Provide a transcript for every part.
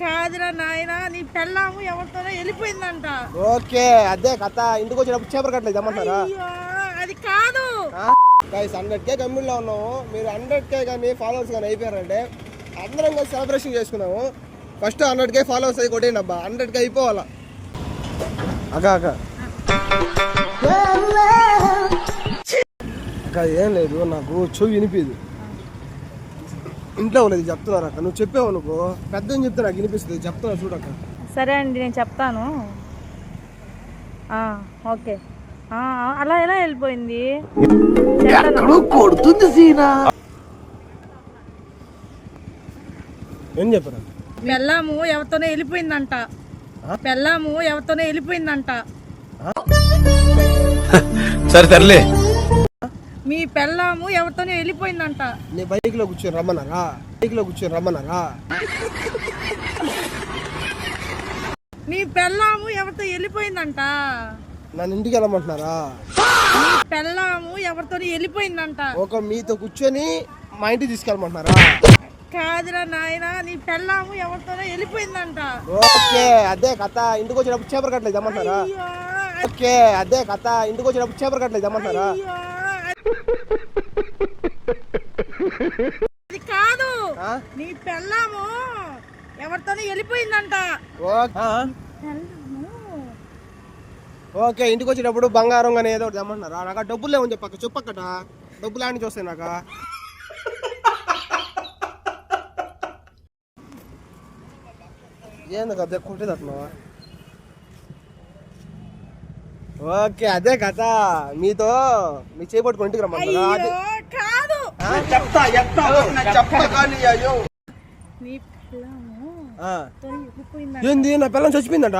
కాదురా నాయనా, నీ పెళ్ళాము ఎవరితోనో వెళ్ళిపోయిందంట. ఓకే, అదే కథ. ఇంటికి వచ్చినప్పుడు చేపలు కట్టలేదు తెమ్మంటారా? అయ్యో, అది కాదు. గైస్ 100K కమ్యూనిటీలో ఉన్నాము. మీరు 100K కానీ ఫాలోవర్స్ కానీ అయిపోయారంటే అందరం కలిసి సెలబ్రేషన్ చేసుకున్నాము. ఫస్ట్ 100K ఫాలోవర్స్ అయి కొట్టేయండి అబ్బా. 100K అయిపోవాలా. అక్క అక్క అక్క ఏం లేదు, నాకు చెవి వినిపిదు. ఇంట్లో లేదు చెప్తున్నారు అక్క. నువ్వు చెప్పావు అనుకో, పెద్ద చెప్తే నాకు వినిపిస్తుంది. చెప్తున్నా చూడక్క. సరే అండి, నేను చెప్తాను. ఓకే, అలా ఎలా వెళ్ళిపోయింది? కొడుతుంది సీనా. ఏం చెప్పారు? పెళ్ళాము ఎవరితోనే వెళ్ళిపోయిందంట. పెళ్ళాము ఎవరితోనే వెళ్ళిపోయిందంట. సరే తరలే. మీ పెళ్ళాము ఎవరితోనే వెళ్ళిపోయిందంట. నీ బైక్ లో కూర్చొని రమ్మన్నారా? మీ పెళ్ళాము ఎవరితో వెళ్ళిపోయిందంట. నన్ను ఇంటికి వెళ్ళమంటున్నారా? మీ పెళ్ళాము ఎవరితో వెళ్ళిపోయిందంట. ఒక మీతో కూర్చొని మా ఇంటికి తీసుకెళ్ళమంటున్నారా? కాదురా నాయనా, నీ పెళ్ళాము ఎవరితోనో వెళ్ళిపోయిందంట. ఓకే, అదే కథ. ఇంటికి వచ్చినప్పుడు చేపలు కట్టలేదు తెమ్మంటారా? ఓకే, అదే కథ. ఇంటికి వచ్చినప్పుడు చేపలు కట్టలేదు తెమ్మంటారా? అది కాదు, నీ పెళ్ళాము ఎవరితోనో వెళ్ళిపోయిందంట. ఓకే, ఇంటికి వచ్చేటప్పుడు బంగారం కానీ ఏదో ఒకటి తెమ్మంటున్నారా? నాకు డబ్బులు లేవని చెప్పక్క. చెప్పక్కట డబ్బులు ఆడి చూస్తాయి నాక. ఏంది కథ కొట్టేది అట్లా? ఓకే, అదే కథ. మీతో మీ చేపట్టుకుని ఇంటికి రమ్మంటారా? కాదు, ఏంది నా పిల్లని చచ్చిపోయిందట?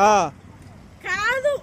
కాదు.